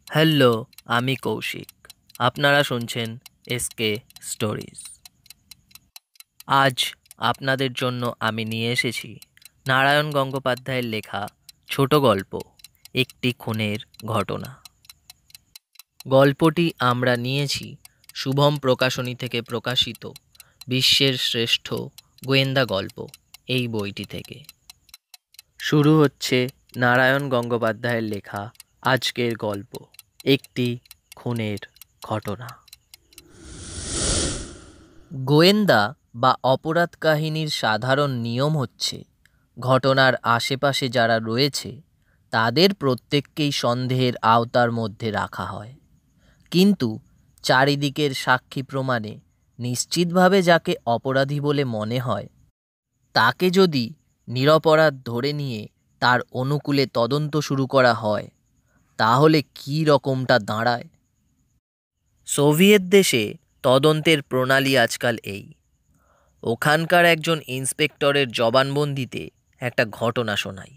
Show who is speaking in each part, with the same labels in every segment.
Speaker 1: Hello, আমি কৌশিক। আপনারা শুনছেন এসকে স্টোরিজ। আজ আপনাদের জন্য আমি নিয়ে এসেছি নারায়ণ গঙ্গোপাধ্যায়ের লেখা ছোট গল্প একটি খুনের ঘটনা। গল্পটি আমরা নিয়েছি শুভম প্রকাশনী থেকে প্রকাশিত বিশ্বের শ্রেষ্ঠ গোয়েন্দা গল্প এই বইটি থেকে। শুরু হচ্ছে নারায়ণ গঙ্গোপাধ্যায়ের লেখা আজকের গল্প একটি খুনের ঘটনা। গোয়েন্দা বা অপরাধ কাহিনীর সাধারণ নিয়ম হচ্ছে ঘটনার আশেপাশে যারা রয়েছে তাদের প্রত্যেককেই সন্দেহের আওতার মধ্যে রাখা হয়, কিন্তু চারিদিকের সাক্ষী প্রমাণে নিশ্চিতভাবে যাকে অপরাধী বলে মনে হয় তাকে যদি নিরপরাধ ধরে নিয়ে তার অনুকূলে তদন্ত শুরু করা হয় তাহলে কী রকমটা দাঁড়ায়। সোভিয়েত দেশে তদন্তের প্রণালী আজকাল এই। ওখানকার একজন ইন্সপেক্টরের জবানবন্দিতে একটা ঘটনা শোনাই।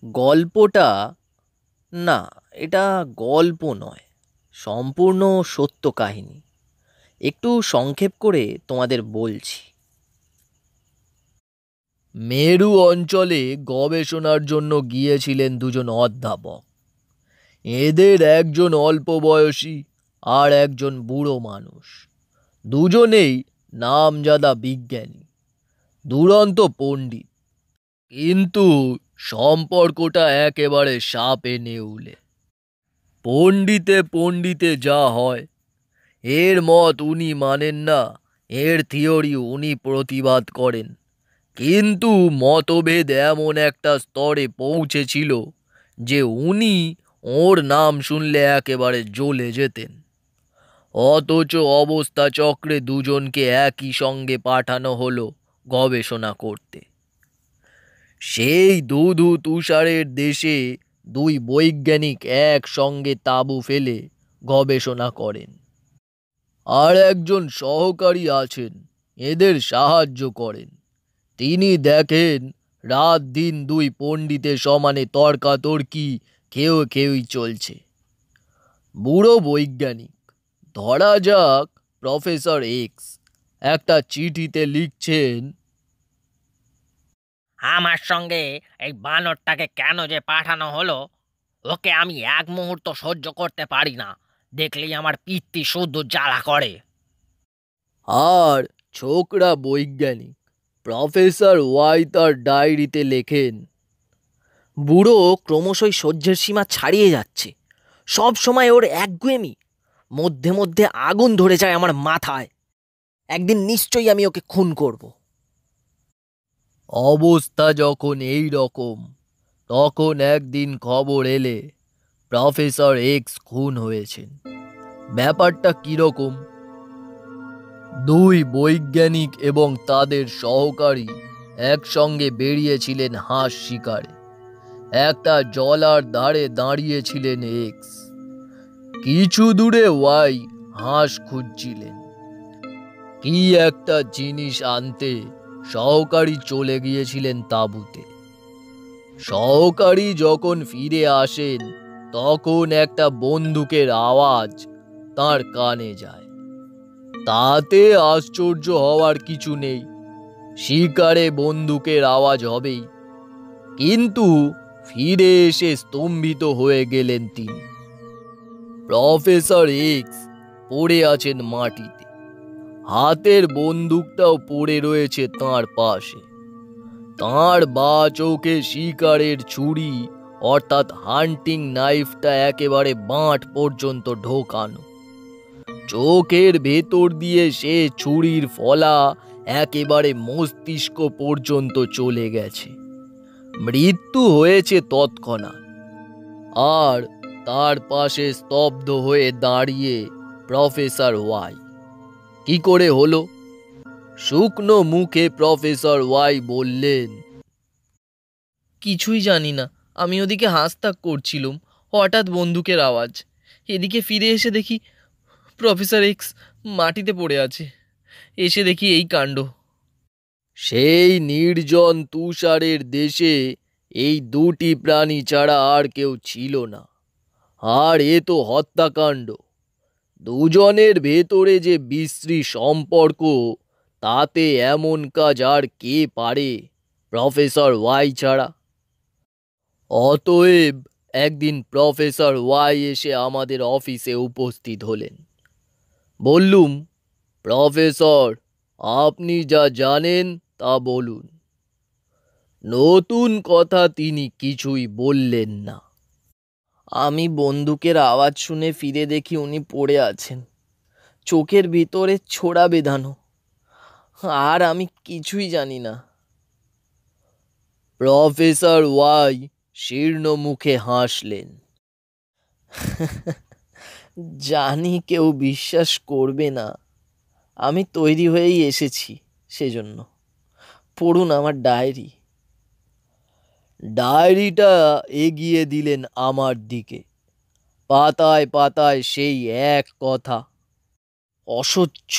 Speaker 1: গল্পটা না, এটা গল্প নয়, সম্পূর্ণ সত্য কাহিনী। একটু সংক্ষেপ করে তোমাদের বলছি। মেরু অঞ্চলে গবেষণার জন্য গিয়েছিলেন দুজন অধ্যাপক। এদের একজন অল্প বয়সী আর একজন বুড়ো মানুষ। দুজনেই নামজাদা বিজ্ঞানী, দুরন্ত পণ্ডিত, কিন্তু সম্পর্কটা একেবারে সাপে নেউলে। পণ্ডিতে পণ্ডিতে যা হয়, এর মত উনি মানেন না, এর থিওরি উনি প্রতিবাদ করেন, কিন্তু মতভেদ এমন একটা স্তরে পৌঁছেছিল যে উনি ওর নাম শুনলে একেবারে জ্বলে যেতেন। অথচ অবস্থা চক্রে দুজনকে একই সঙ্গে পাঠানো হলো গবেষণা করতে। সেই ধুধু তুষারের দেশে দুই বৈজ্ঞানিক একসঙ্গে তাঁবু ফেলে গবেষণা করেন। আর একজন সহকারী আছেন, এদের সাহায্য করেন। তিনি দেখেন রাত দিন দুই পণ্ডিতের সমানে তর্কাতর্কি খেয়েই চলছে। বুড়ো বৈজ্ঞানিক, ধরা যাক প্রফেসর এক্স, একটা চিঠিতে লিখছেন,
Speaker 2: আমার সঙ্গে এই বানরটাকে কেন যে পাঠানো হলো, ওকে আমি এক মুহূর্ত সহ্য করতে পারি না। দেখলেই আমার পিত্তি শুদ্ধ জ্বালা করে।
Speaker 1: আর ছোকরা বৈজ্ঞানিক প্রফেসর ওয়াই তার ডায়েরিতে লেখেন, বুড়ো ক্রমশই সহ্যের সীমা ছাড়িয়ে যাচ্ছে। সব সময় ওর একগুয়েমি, মধ্যে মধ্যে আগুন ধরে যায় আমার মাথায়। একদিন নিশ্চয়ই আমি ওকে খুন করব। অবস্থা যখন এই রকম, তখন একদিন খবর এলে প্রফেসর এক্স খুন হয়েছেন। ব্যাপারটা কিরকম? দুই বৈজ্ঞানিক এবং তাদের সহকারী একসঙ্গে বেরিয়েছিলেন হাঁস শিকারে। একটা জলার ধারে দাঁড়িয়েছিলেন এক্স, কিছু দূরে ওয়াই হাঁস খুঁজছিলেন। কি একটা জিনিস আনতে সহকারী চলে গিয়েছিলেন তাঁবুতে। সহকারী যখন ফিরে আসেন তখন একটা বন্দুকের আওয়াজ তার কানে যায়। তাতে আশ্চর্য হওয়ার কিছু নেই, শিকারে বন্দুকের আওয়াজ হবেই। কিন্তু ফিরে এসে স্তম্ভিত হয়ে গেলেন তিনি। প্রফেসর এক্স পড়ে আছেন মাটিতে, হাতের বন্দুকটাও পড়ে রয়েছে তাঁর পাশে। তাঁর বা চোখে শিকারের ছুরি অর্থাৎ হান্টিং নাইফটা একেবারে বাঁট পর্যন্ত ঢোকানো। চোখের ভেতর দিয়ে সে ছুরির ফলা একেবারে মস্তিষ্ক পর্যন্ত চলে গেছে। মৃত্যু হয়েছে তৎক্ষণাৎ। আর তার পাশে স্তব্ধ হয়ে দাঁড়িয়ে প্রফেসর ওয়াই। কি করে হলো? শুকনো মুখে প্রফেসর ওয়াই বললেন, কিছুই জানি না। আমি ওদিকে হাঁসতাক করছিলুম, হঠাৎ বন্দুকের আওয়াজ। এদিকে ফিরে এসে দেখি প্রফেসর এক্স মাটিতে পড়ে আছে। এসে দেখি এই কাণ্ড। সেই নির্জন তুষারের দেশে এই দুটি প্রাণী ছাড়া আর কেউ ছিল না। আর এ তো হত্যাকাণ্ড। দুজনের ভেতরে যে বিশ্রী সম্পর্ক, তাতে এমন কাজ আর কে পারে প্রফেসর ওয়াই ছাড়া? অতএব একদিন প্রফেসর ওয়াই এসে আমাদের অফিসে উপস্থিত হলেন। বললুম, প্রফেসর, আপনি যা জানেন তা বলুন। নতুন কথা তিনি কিছুই বললেন না। আমি বন্দুকের আওয়াজ শুনে ফিরে দেখি উনি পড়ে আছেন, চোখের ভিতরে ছোড়া বেঁধানো। আর আমি কিছুই জানি না। প্রফেসর ওয়াই শীর্ণ মুখে হাসলেন। জানি কেউ বিশ্বাস করবে না, আমি তৈরি হয়েই এসেছি সেজন্য। পড়ুন আমার ডায়েরি। ডায়েরিটা এগিয়ে দিলেন আমার দিকে। পাতায় পাতায় সেই এক কথা। অসহ্য,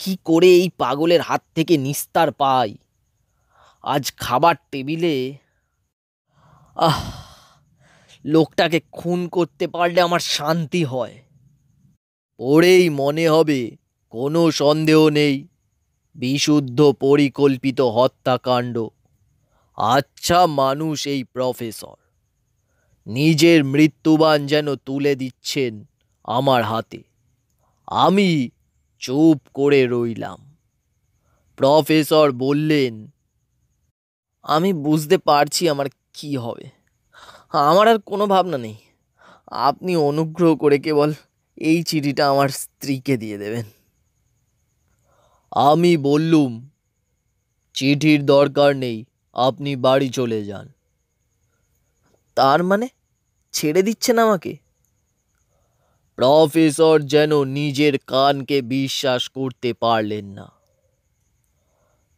Speaker 1: কি করে এই পাগলের হাত থেকে নিস্তার পাই। আজ খাবার টেবিলে, আহ, লোকটাকে খুন করতে পারলে আমার শান্তি হয়। পড়েই মনে হবে কোনো সন্দেহ নেই, বিশুদ্ধ পরিকল্পিত হত্যাকাণ্ড। আচ্ছা মানুষ এই প্রফেসর, নিজের মৃত্যুবান যেন তুলে দিচ্ছেন আমার হাতে। আমি চুপ করে রইলাম। প্রফেসর বললেন, আমি বুঝতে পারছি আমার কি হবে। আমার আর কোনো ভাবনা নেই। আপনি অনুগ্রহ করে কেবল এই চিঠিটা আমার স্ত্রীকে দিয়ে দেবেন। আমি বললুম, চিঠির দরকার নেই, আপনি বাড়ি চলে যান। তার মানে ছেড়ে দিচ্ছেন আমাকে? প্রফেসর যেন নিজের কানকে বিশ্বাস করতে পারলেন না।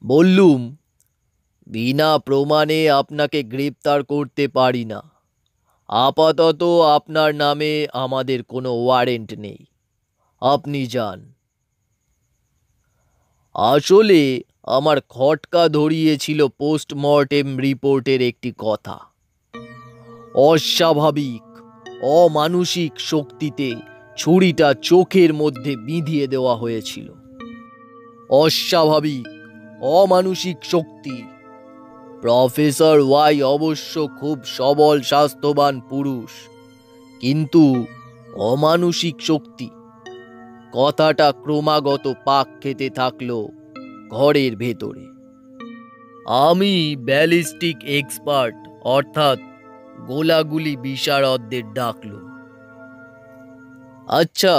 Speaker 1: বললুম, বিনা প্রমাণে আপনাকে গ্রেপ্তার করতে পারি না। আপাতত আপনার নামে আমাদের কোনো ওয়ারেন্ট নেই, আপনি যান। আসলে আমার খটকা ধরিয়েছিল পোস্টমর্টেম রিপোর্টের একটি কথা। অস্বাভাবিক, অমানুষিক শক্তিতে ছুরিটা চোখের মধ্যে বিঁধিয়ে দেওয়া হয়েছিল। অস্বাভাবিক, অমানুষিক শক্তি। প্রফেসর ওয়াই অবশ্য খুব সবল স্বাস্থ্যবান পুরুষ, কিন্তু অমানুষিক শক্তি, কথাটা ক্রমাগত পাক খেতে থাকলো ঘরের ভেতরে। আমি ব্যালিস্টিক এক্সপার্ট অর্থাৎ গোলাগুলি বিশারদদের ডাকলো। আচ্ছা,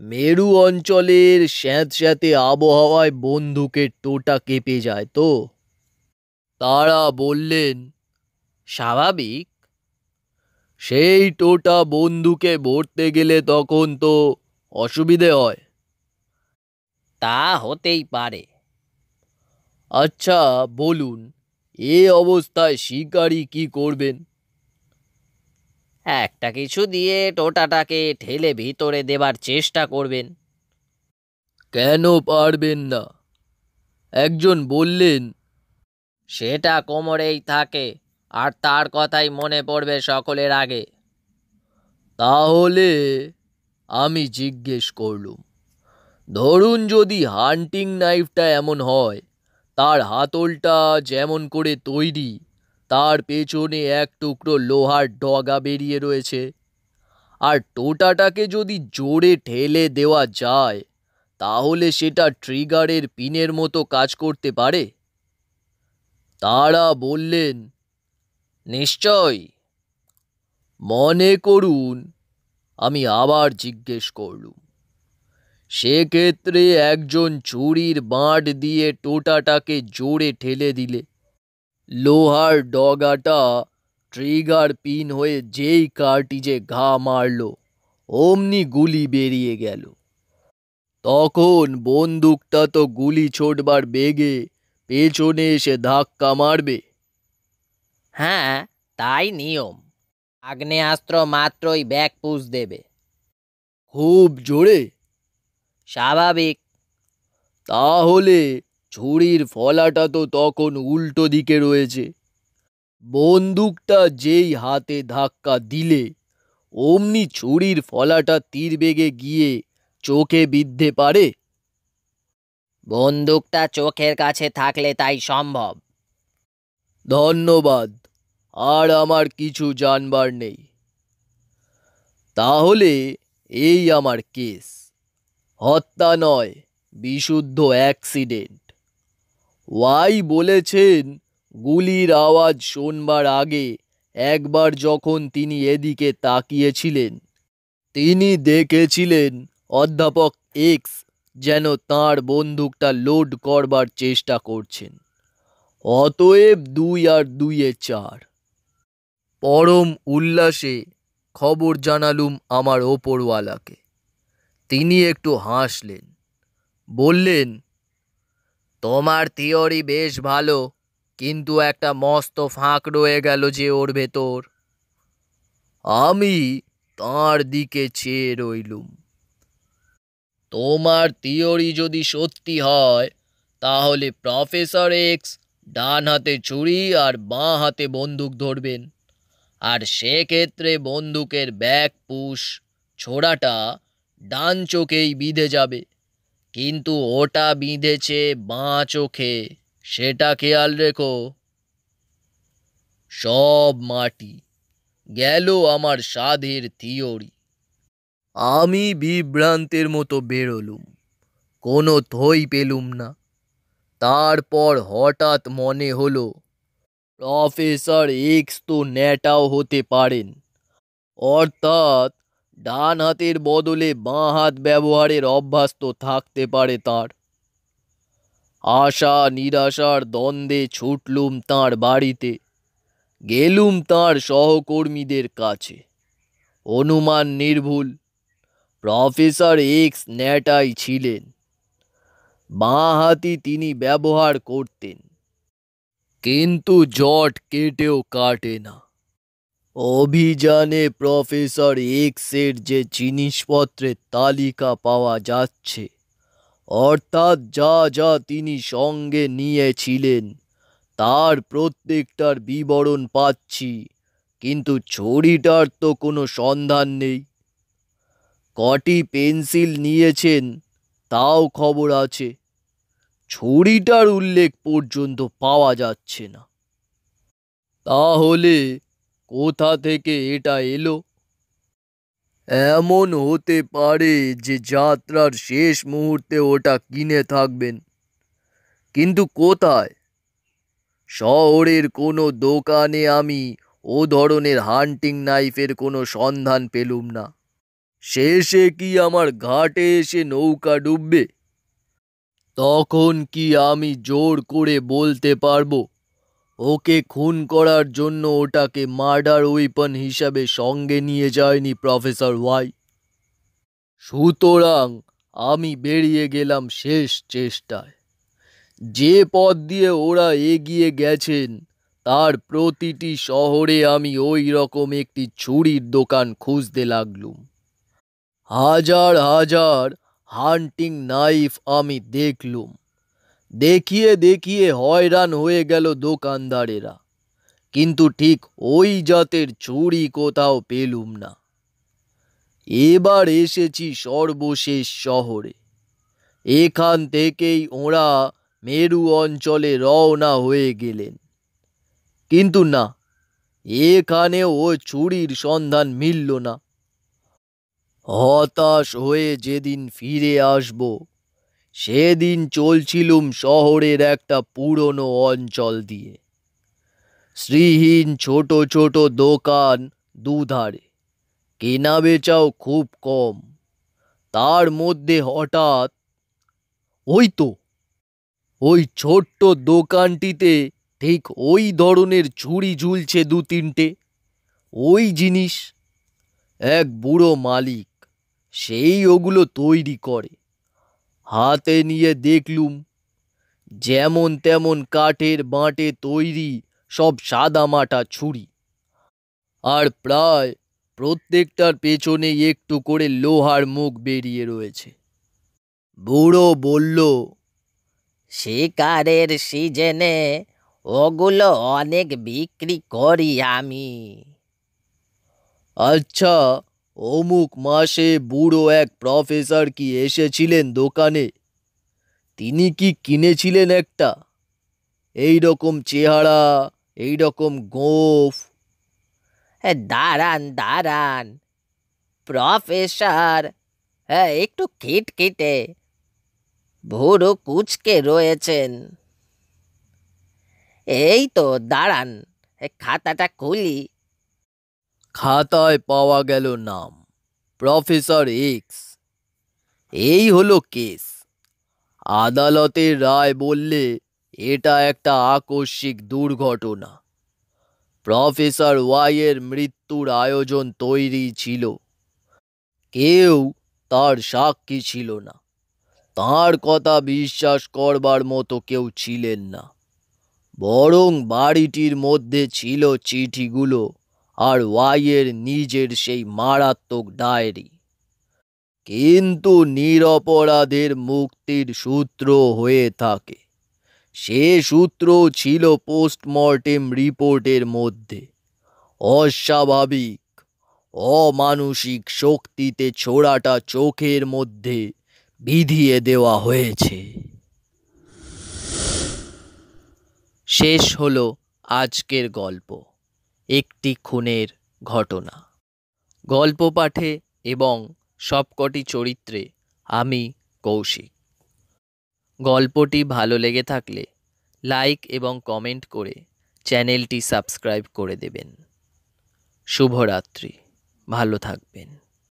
Speaker 1: মেরু অঞ্চলের স্যাঁতস্যাঁতে আবহাওয়ায় বন্দুকের টোটা কেঁপে যায় তো? তারা বললেন, স্বাভাবিক। সেই টোটা বন্দুকে ভরতে গেলে তখন তো অসুবিধে হয়।
Speaker 2: তা হতেই পারে।
Speaker 1: আচ্ছা বলুন, এ অবস্থায় শিকারী কি করবেন?
Speaker 2: একটা কিছু দিয়ে টোটাটাকে ঠেলে ভিতরে দেবার চেষ্টা করবেন।
Speaker 1: কেন পারবেন না? একজন বললেন,
Speaker 2: সেটা কোমরেই থাকে, আর তার কথাই মনে পড়বে সকলের আগে।
Speaker 1: তাহলে আমি জিজ্ঞেস করলুম, ধরুন যদি হান্টিং নাইফটা এমন হয়, তার হাতলটা যেমন করে তৈরি, তার পেছনে এক টুকরো লোহার ডগা বেরিয়ে রয়েছে, আর টোটাটাকে যদি জোরে ঠেলে দেওয়া যায়, তাহলে সেটা ট্রিগারের পিনের মতো কাজ করতে পারে? তারা বললেন,
Speaker 2: নিশ্চয়ই।
Speaker 1: মনে করুন, আমি আবার জিজ্ঞেস করলুম, সেক্ষেত্রে একজন ছুরির বাঁট দিয়ে টোটাটাকে জোরে ঠেলে দিলে লোহার ডগাটা ট্রিগার পিন হয়ে যেই কার্টিজে ঘা মারল, অমনি গুলি বেরিয়ে গেল। তখন বন্দুকটা তো গুলি ছোড়বার বেগে পেছনে এসে ধাক্কা মারবে।
Speaker 2: হ্যাঁ, তাই নিয়ম। আগ্নেয়াস্ত্র মাত্রই ব্যাক পুশ দেবে।
Speaker 1: খুব জোরে?
Speaker 2: স্বাভাবিক।
Speaker 1: তাহলে ছুরির ফলাটা তো তখন উল্টো দিকে রয়েছে। বন্দুকটা যেই হাতে ধাক্কা দিলে অমনি ছুরির ফলাটা তীর বেগে গিয়ে চোখে বিঁধতে পারে?
Speaker 2: বন্দুকটা চোখের কাছে থাকলে তাই সম্ভব।
Speaker 1: ধন্যবাদ, আর আমার কিছু জানবার নেই। তাহলে এই আমার কেস, হত্যা নয়, বিশুদ্ধ অ্যাক্সিডেন্ট। ওয়াই বলেছেন গুলির আওয়াজ শোনবার আগে একবার যখন তিনি এদিকে তাকিয়েছিলেন, তিনি দেখেছিলেন অধ্যাপক এক্স যেন তাঁর বন্দুকটা লোড করবার চেষ্টা করছেন। অতএব 2 আর 2 4। পরম উল্লাসে খবর জানালুম আমার ওপরওয়ালাকে। তিনি একটু হাসলেন, বললেন, তোমার থিওরি বেশ ভালো, কিন্তু একটা মস্ত ফাঁক রয়ে গেল যে ওর ভেতর। আমি তাঁর দিকে চেয়ে রইলুম। তোমার থিওরি যদি সত্যি হয়, তাহলে প্রফেসর এক্স ডান হাতে ছুরি আর বাঁ হাতে বন্দুক ধরবেন, আর সেক্ষেত্রে বন্দুকের ব্যাক পুশ ছোড়াটা ডান চোখেই বিঁধে যাবে, কিন্তু ওটা বিঁধেছে বাঁ চোখে, সেটা খেয়াল রেখো। সব মাটি গেল আমার সাধের থিওরি। আমি বিভ্রান্তের মতো বেরোলুম, কোনো থই পেলুম না। তারপর হঠাৎ মনে হলো, প্রফেসর এক্স তো ন্যাটাও হতে পারেন, অর্থাৎ ডান হাতের বদলে বাঁ হাত ব্যবহারের অভ্যাস তো থাকতে পারে তার। আশা নিরাশার দ্বন্দ্বে ছুটলুম তাঁর বাড়িতে, গেলুম তাঁর সহকর্মীদের কাছে। অনুমান নির্ভুল, প্রফেসর এক্স ন্যাটাই ছিলেন, বাঁ হাতি তিনি ব্যবহার করতেন। কিন্তু জট কেটেও কাটে না। অভিযানে প্রফেসর এক্সের যে জিনিসপত্রের তালিকা পাওয়া যাচ্ছে, অর্থাৎ যা যা তিনি সঙ্গে নিয়েছিলেন, তার প্রত্যেকটার বিবরণ পাচ্ছি, কিন্তু ছড়িটার তো কোনো সন্ধান নেই। কটি পেন্সিল নিয়েছেন তাও খবর আছে, ছড়িটার উল্লেখ পর্যন্ত পাওয়া যাচ্ছে না। তাহলে কোথা থেকে এটা এলো? এমন হতে পারে যে যাত্রার শেষ মুহূর্তে ওটা কিনে থাকবেন, কিন্তু কোথায়? শহরের কোনো দোকানে আমি ও ধরনের হান্টিং নাইফের কোনো সন্ধান পেলুম না। শেষে কি আমার ঘাটে এসে নৌকা ডুববে? তখন কি আমি জোর করে বলতে পারবো ওকে খুন করার জন্য ওটাকে মার্ডার ওয়েপন হিসাবে সঙ্গে নিয়ে যায়নি প্রফেসর ওয়াই? সুতরাং আমি বেরিয়ে গেলাম শেষ চেষ্টায়। যে পথ দিয়ে ওরা এগিয়ে গেছেন, তার প্রতিটি শহরে আমি ওই রকম একটি ছুরির দোকান খুঁজতে লাগলুম। হাজার হাজার হান্টিং নাইফ আমি দেখলুম। দেখিয়ে দেখিয়ে হয়রান হয়ে গেল দোকানদারেরা, কিন্তু ঠিক ওই জাতের ছুরি কোথাও পেলুম না। এবার এসেছি সর্বশেষ শহরে। এখান থেকেই ওরা মেরু অঞ্চলে রওনা হয়ে গেলেন, কিন্তু না, এখানেও ও ছুরির সন্ধান মিলল না। হতাশ হয়ে যেদিন ফিরে আসব, সেদিন চলছিলুম শহরের একটা পুরনো অঞ্চল দিয়ে। শ্রীহীন ছোট ছোট দোকান দুধারে, কেনা বেচাও খুব কম। তার মধ্যে হঠাৎ ওই ছোট্ট দোকানটিতে ঠিক ওই ধরনের ছুরি ঝুলছে 2-3টে। ওই জিনিস, এক বুড়ো মালিক, সেই ওগুলো তৈরি করে। হাতে নিয়ে দেখলুম, যেমন তেমন কাঠের বাঁটে তৈরি সব সাদামাটা ছুরি, আর প্রায় প্রত্যেকটার পেছনে একটু করে লোহার মুখ বেরিয়ে রয়েছে। বুড়ো বলল,
Speaker 2: শিকারের সিজনে ওগুলো অনেক বিক্রি করি আমি।
Speaker 1: আচ্ছা, অমুক মাসে বুড়ো এক প্রফেসর কি এসেছিলেন দোকানে? তিনি কি কিনেছিলেন একটা এই রকম চেহারা, এই রকম গোঁফ?
Speaker 2: দাঁড়ান দাঁড়ান, প্রফেসর একটু খিটখিটে, ভুরু কুঁচকে রয়েছেন। এই তো দাঁড়ান, খাতাটা খুলি।
Speaker 1: খাতায় পাওয়া গেল নাম প্রফেসর এক্স। এই হলো কেস। আদালতের রায় বললে এটা একটা আকস্মিক দুর্ঘটনা। প্রফেসর ওয়াই এর মৃত্যুর আয়োজন তৈরি ছিল, কেউ তার সাক্ষী ছিল না, তার কথা বিশ্বাস করবার মতো কেউ ছিলেন না। বরং বাড়িটির মধ্যে ছিল চিঠিগুলো আর ওয়াই এর নিজের সেই মারাত্মক ডায়েরি। কিন্তু নিরপরাধের মুক্তির সূত্র হয়ে থাকে, সে সূত্র ছিল পোস্টমর্টেম রিপোর্টের মধ্যে অস্বাভাবিক অমানুষিক শক্তিতে ছোড়াটা চোখের মধ্যে বিধিয়ে দেওয়া হয়েছে। শেষ হলো আজকের গল্প, একটি খুনের ঘটনা। গল্প পাঠে এবং সবকটি চরিত্রে আমি কৌশিক। গল্পটি ভালো লেগে থাকলে লাইক এবং কমেন্ট করে চ্যানেলটি সাবস্ক্রাইব করে দেবেন। শুভরাত্রি, ভালো থাকবেন।